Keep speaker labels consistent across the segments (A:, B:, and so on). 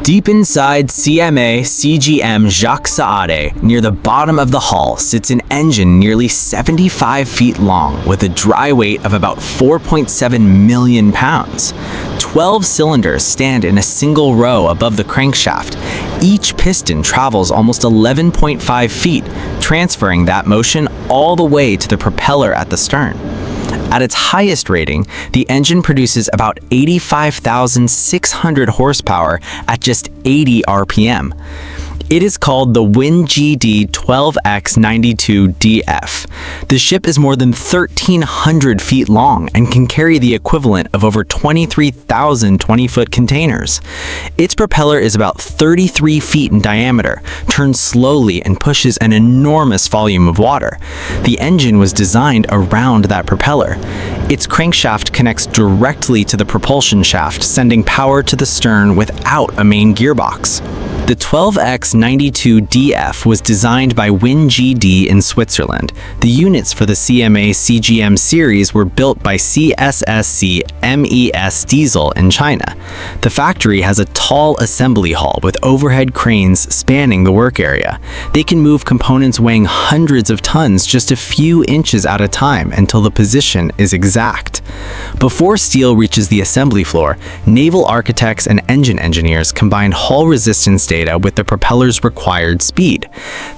A: Deep inside CMA CGM Jacques Saadé, near the bottom of the hull, sits an engine nearly 75 feet long with a dry weight of about 4.7 million pounds. 12 cylinders stand in a single row above the crankshaft. Each piston travels almost 11.5 feet, transferring that motion all the way to the propeller at the stern. At its highest rating, the engine produces about 85,600 horsepower at just 80 RPM. It is called the 𝗤𝗂𝗃𝗀𝗃𝗀𝗃𝗃. The ship is more than 1,300 feet long and can carry the equivalent of over 23,000 20-foot containers. Its propeller is about 33 feet in diameter, turns slowly, and pushes an enormous volume of water. The engine was designed around that propeller. Its crankshaft connects directly to the propulsion shaft, sending power to the stern without a main gearbox. The 𝗤𝗂𝗃𝗀𝗃𝗀𝗃 was designed by 𝗤𝗃𝗃𝗃 in Switzerland. The units for the CMA CGM series were built by 𝗖𝚋𝗃 𝗵𝗍 in China. The factory has a tall assembly hall with overhead cranes spanning the work area. They can move components weighing hundreds of tons just a few inches at a time until the position is exact. Before steel reaches the assembly floor, naval architects and engine engineers combine hull resistance data with the propeller's required speed.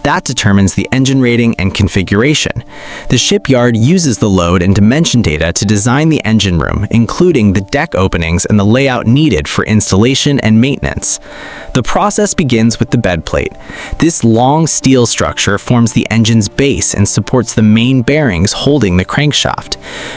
A: That determines the engine rating and configuration. The shipyard uses the load and dimension data to design the engine room, including the deck openings and the layout needed for installation and maintenance. The process begins with the bed plate. This long steel structure forms the engine's base and supports the main bearings holding the crankshaft.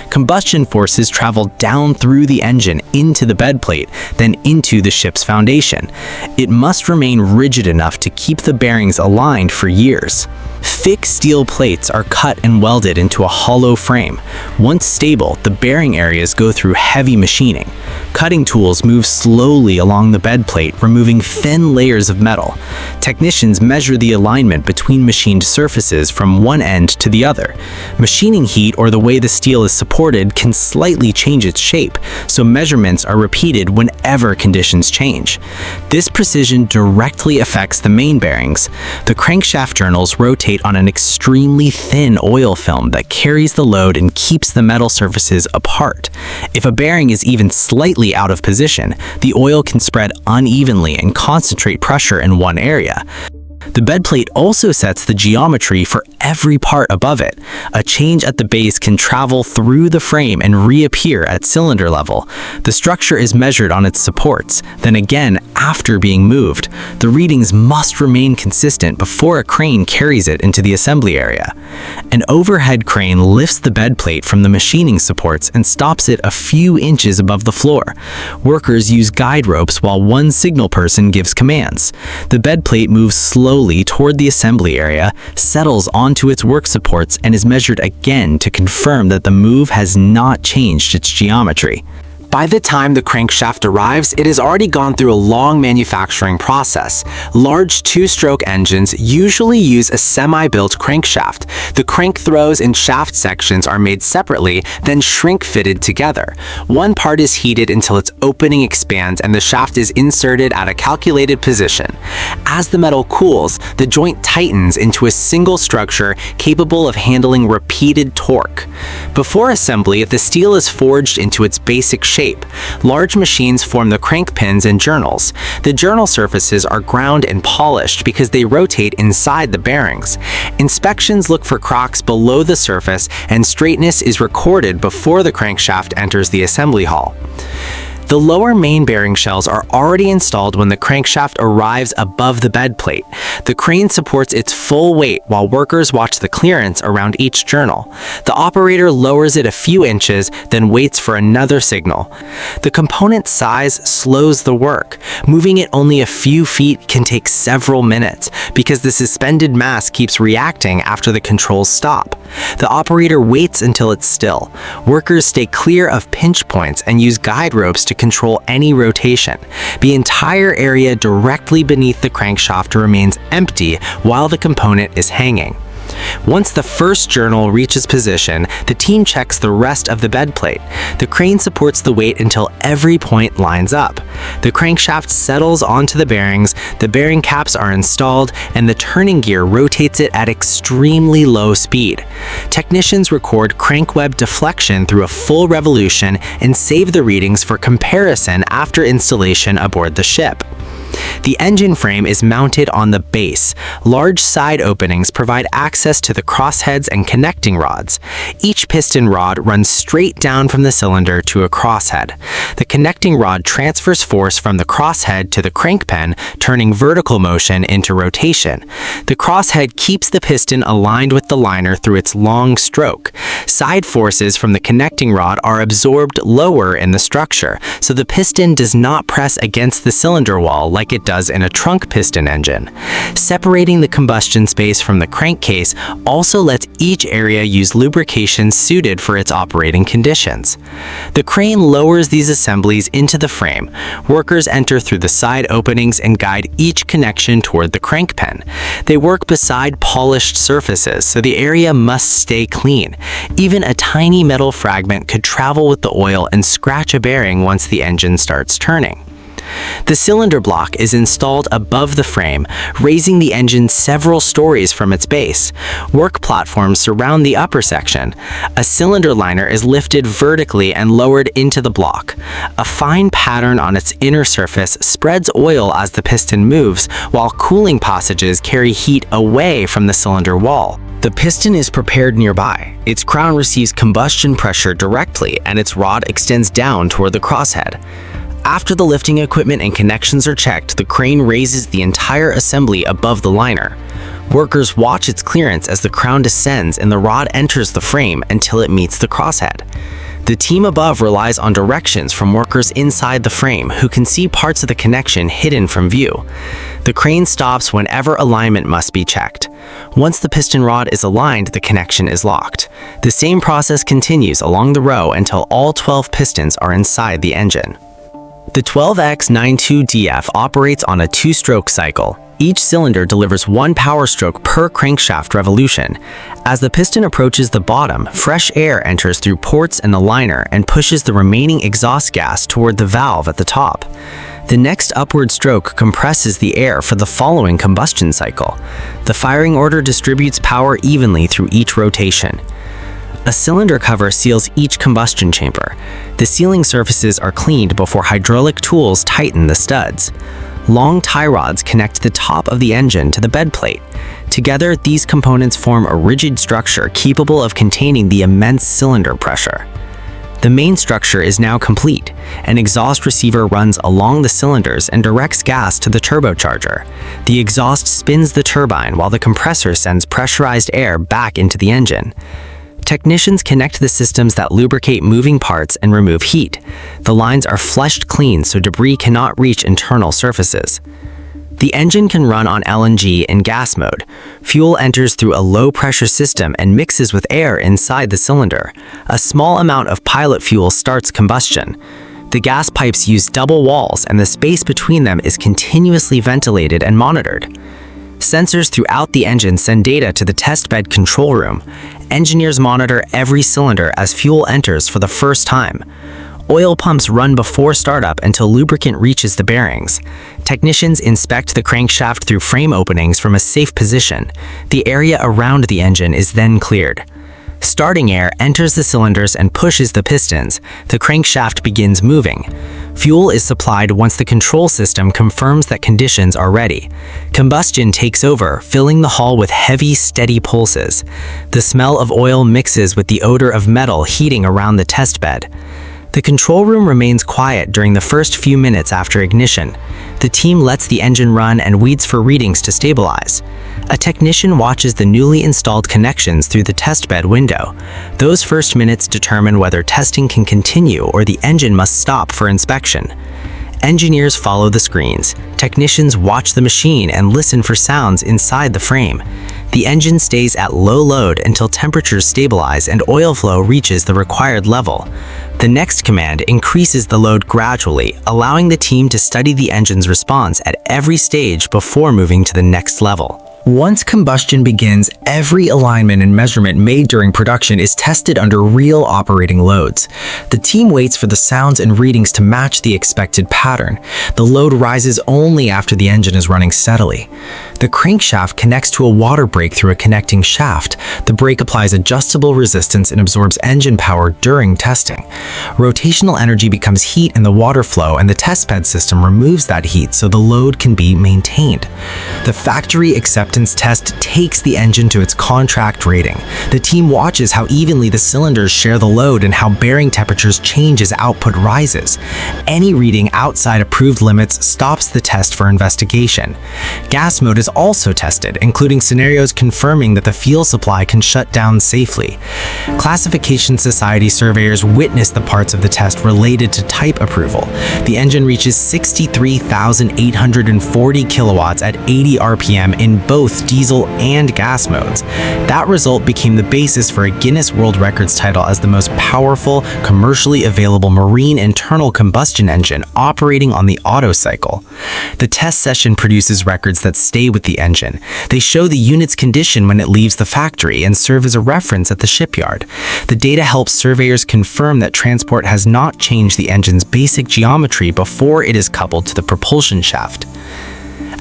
A: Combustion forces travel down through the engine into the bed plate, then into the ship's foundation. It must remain rigid enough to keep the bearings aligned for years. Thick steel plates are cut and welded into a hollow frame. Once stable, the bearing areas go through heavy machining. Cutting tools move slowly along the bed plate, removing thin layers of metal. Technicians measure the alignment between machined surfaces from one end to the other. Machining heat or the way the steel is supported can slightly change its shape, so measurements are repeated whenever conditions change. This precision directly affects the main bearings. The crankshaft journals rotate on an extremely thin oil film that carries the load and keeps the metal surfaces apart. If a bearing is even slightly out of position, the oil can spread unevenly and concentrate pressure in one area. The bed plate also sets the geometry for every part above it. A change at the base can travel through the frame and reappear at cylinder level. The structure is measured on its supports, then again after being moved. The readings must remain consistent before a crane carries it into the assembly area. An overhead crane lifts the bed plate from the machining supports and stops it a few inches above the floor. Workers use guide ropes while one signal person gives commands. The bed plate moves slowly toward the assembly area, settles onto its work supports, and is measured again to confirm that the move has not changed its geometry. By the time the crankshaft arrives, it has already gone through a long manufacturing process. Large two-stroke engines usually use a semi-built crankshaft. The crank throws and shaft sections are made separately, then shrink-fitted together. One part is heated until its opening expands and the shaft is inserted at a calculated position. As the metal cools, the joint tightens into a single structure capable of handling repeated torque. Before assembly, the steel is forged into its basic shape. Large machines form the crank pins and journals. The journal surfaces are ground and polished because they rotate inside the bearings. Inspections look for cracks below the surface, and straightness is recorded before the crankshaft enters the assembly hall. The lower main bearing shells are already installed when the crankshaft arrives above the bed plate. The crane supports its full weight while workers watch the clearance around each journal. The operator lowers it a few inches, then waits for another signal. The component size slows the work. Moving it only a few feet can take several minutes because the suspended mass keeps reacting after the controls stop. The operator waits until it's still. Workers stay clear of pinch points and use guide ropes to control any rotation. The entire area directly beneath the crankshaft remains empty while the component is hanging. Once the first journal reaches position, the team checks the rest of the bed plate. The crane supports the weight until every point lines up. The crankshaft settles onto the bearings, the bearing caps are installed, and the turning gear rotates it at extremely low speed. Technicians record crank web deflection through a full revolution and save the readings for comparison after installation aboard the ship. The engine frame is mounted on the base. Large side openings provide access to the crossheads and connecting rods. Each piston rod runs straight down from the cylinder to a crosshead. The connecting rod transfers force from the crosshead to the crank pen, turning vertical motion into rotation. The crosshead keeps the piston aligned with the liner through its long stroke. Side forces from the connecting rod are absorbed lower in the structure, so the piston does not press against the cylinder wall like it does in a trunk piston engine. Separating the combustion space from the crankcase also lets each area use lubrication suited for its operating conditions. The crane lowers these assemblies into the frame. Workers enter through the side openings and guide each connection toward the crank pen. They work beside polished surfaces, so the area must stay clean. Even a tiny metal fragment could travel with the oil and scratch a bearing once the engine starts turning. The cylinder block is installed above the frame, raising the engine several stories from its base. Work platforms surround the upper section. A cylinder liner is lifted vertically and lowered into the block. A fine pattern on its inner surface spreads oil as the piston moves, while cooling passages carry heat away from the cylinder wall. The piston is prepared nearby. Its crown receives combustion pressure directly, and its rod extends down toward the crosshead. After the lifting equipment and connections are checked, the crane raises the entire assembly above the liner. Workers watch its clearance as the crown descends and the rod enters the frame until it meets the crosshead. The team above relies on directions from workers inside the frame who can see parts of the connection hidden from view. The crane stops whenever alignment must be checked. Once the piston rod is aligned, the connection is locked. The same process continues along the row until all 12 pistons are inside the engine. The 𝗤𝗂𝗀𝗁𝗁𝗐𝗔 operates on a two-stroke cycle. Each cylinder delivers one power stroke per crankshaft revolution. As the piston approaches the bottom, fresh air enters through ports in the liner and pushes the remaining exhaust gas toward the valve at the top. The next upward stroke compresses the air for the following combustion cycle. The firing order distributes power evenly through each rotation. A cylinder cover seals each combustion chamber. The sealing surfaces are cleaned before hydraulic tools tighten the studs. Long tie rods connect the top of the engine to the bed plate. Together, these components form a rigid structure capable of containing the immense cylinder pressure. The main structure is now complete. An exhaust receiver runs along the cylinders and directs gas to the turbocharger. The exhaust spins the turbine while the compressor sends pressurized air back into the engine. Technicians connect the systems that lubricate moving parts and remove heat. The lines are flushed clean so debris cannot reach internal surfaces. The engine can run on LNG in gas mode. Fuel enters through a low-pressure system and mixes with air inside the cylinder. A small amount of pilot fuel starts combustion. The gas pipes use double walls, and the space between them is continuously ventilated and monitored. Sensors throughout the engine send data to the testbed control room. Engineers monitor every cylinder as fuel enters for the first time. Oil pumps run before startup until lubricant reaches the bearings. Technicians inspect the crankshaft through frame openings from a safe position. The area around the engine is then cleared. Starting air enters the cylinders and pushes the pistons. The crankshaft begins moving. Fuel is supplied once the control system confirms that conditions are ready. Combustion takes over, filling the hull with heavy, steady pulses. The smell of oil mixes with the odor of metal heating around the test bed. The control room remains quiet during the first few minutes after ignition. The team lets the engine run and waits for readings to stabilize. A technician watches the newly installed connections through the testbed window. Those first minutes determine whether testing can continue or the engine must stop for inspection. Engineers follow the screens. Technicians watch the machine and listen for sounds inside the frame. The engine stays at low load until temperatures stabilize and oil flow reaches the required level. The next command increases the load gradually, allowing the team to study the engine's response at every stage before moving to the next level. Once combustion begins, every alignment and measurement made during production is tested under real operating loads. The team waits for the sounds and readings to match the expected pattern. The load rises only after the engine is running steadily. The crankshaft connects to a water brake through a connecting shaft. The brake applies adjustable resistance and absorbs engine power during testing. Rotational energy becomes heat in the water flow, and the testbed system removes that heat so the load can be maintained. The factory acceptance test takes the engine to its contract rating. The team watches how evenly the cylinders share the load and how bearing temperatures change as output rises. Any reading outside approved limits stops the test for investigation. Gas mode is also tested, including scenarios confirming that the fuel supply can shut down safely. Classification Society surveyors witness the parts of the test related to type approval. The engine reaches 63,840 kilowatts at 80 RPM in both diesel and gas modes. That result became the basis for a Guinness World Records title as the most powerful, commercially available marine internal combustion engine operating on the Otto cycle. The test session produces records that stay with the engine. They show the unit's condition when it leaves the factory and serve as a reference at the shipyard. The data helps surveyors confirm that transport has not changed the engine's basic geometry before it is coupled to the propulsion shaft.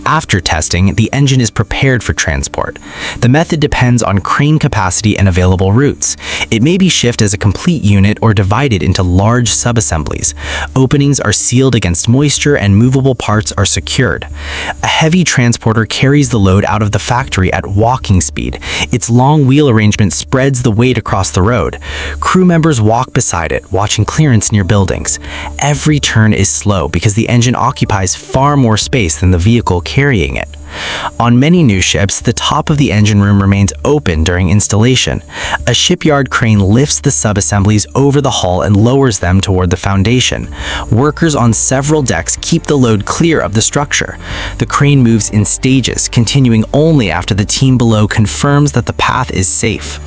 A: After testing, the engine is prepared for transport. The method depends on crane capacity and available routes. It may be shipped as a complete unit or divided into large subassemblies. Openings are sealed against moisture and movable parts are secured. A heavy transporter carries the load out of the factory at walking speed. Its long wheel arrangement spreads the weight across the road. Crew members walk beside it, watching clearance near buildings. Every turn is slow because the engine occupies far more space than the vehicle carrying it. On many new ships, the top of the engine room remains open during installation. A shipyard crane lifts the subassemblies over the hull and lowers them toward the foundation. Workers on several decks keep the load clear of the structure. The crane moves in stages, continuing only after the team below confirms that the path is safe.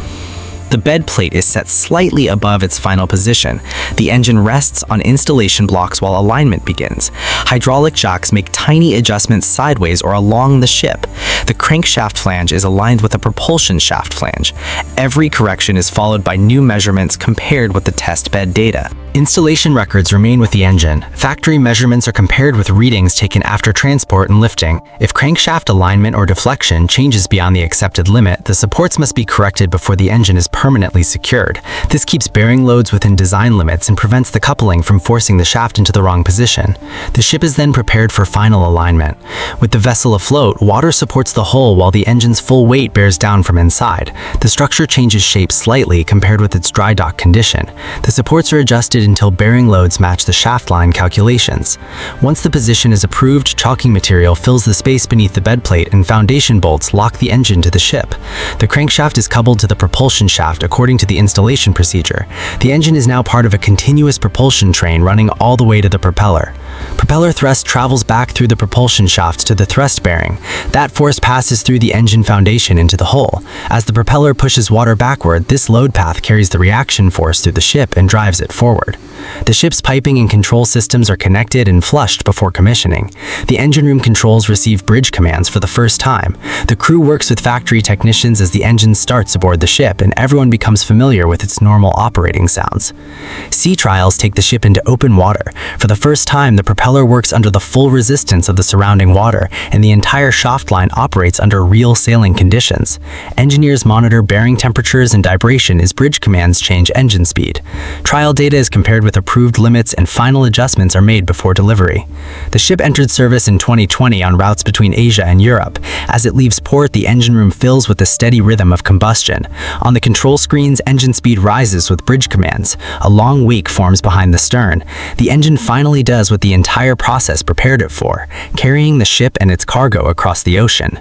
A: The bed plate is set slightly above its final position. The engine rests on installation blocks while alignment begins. Hydraulic jacks make tiny adjustments sideways or along the ship. The crankshaft flange is aligned with the propulsion shaft flange. Every correction is followed by new measurements compared with the test bed data. Installation records remain with the engine. Factory measurements are compared with readings taken after transport and lifting. If crankshaft alignment or deflection changes beyond the accepted limit, the supports must be corrected before the engine is permanently secured. This keeps bearing loads within design limits and prevents the coupling from forcing the shaft into the wrong position. The ship is then prepared for final alignment. With the vessel afloat, water supports the hull while the engine's full weight bears down from inside. The structure changes shape slightly compared with its dry dock condition. The supports are adjusted until bearing loads match the shaft line calculations. Once the position is approved, chalking material fills the space beneath the bed plate and foundation bolts lock the engine to the ship. The crankshaft is coupled to the propulsion shaft according to the installation procedure. The engine is now part of a continuous propulsion train running all the way to the propeller. Propeller thrust travels back through the propulsion shaft to the thrust bearing. That force passes through the engine foundation into the hull. As the propeller pushes water backward, this load path carries the reaction force through the ship and drives it forward. The ship's piping and control systems are connected and flushed before commissioning. The engine room controls receive bridge commands for the first time. The crew works with factory technicians as the engine starts aboard the ship, and everyone becomes familiar with its normal operating sounds. Sea trials take the ship into open water. For the first time, the propeller works under the full resistance of the surrounding water, and the entire shaft line operates under real sailing conditions. Engineers monitor bearing temperatures and vibration as bridge commands change engine speed. Trial data is compared with approved limits and final adjustments are made before delivery. The ship entered service in 2020 on routes between Asia and Europe. As it leaves port, the engine room fills with a steady rhythm of combustion. On the control screens, engine speed rises with bridge commands. A long wake forms behind the stern. The engine finally does what the entire process prepared it for, carrying the ship and its cargo across the ocean.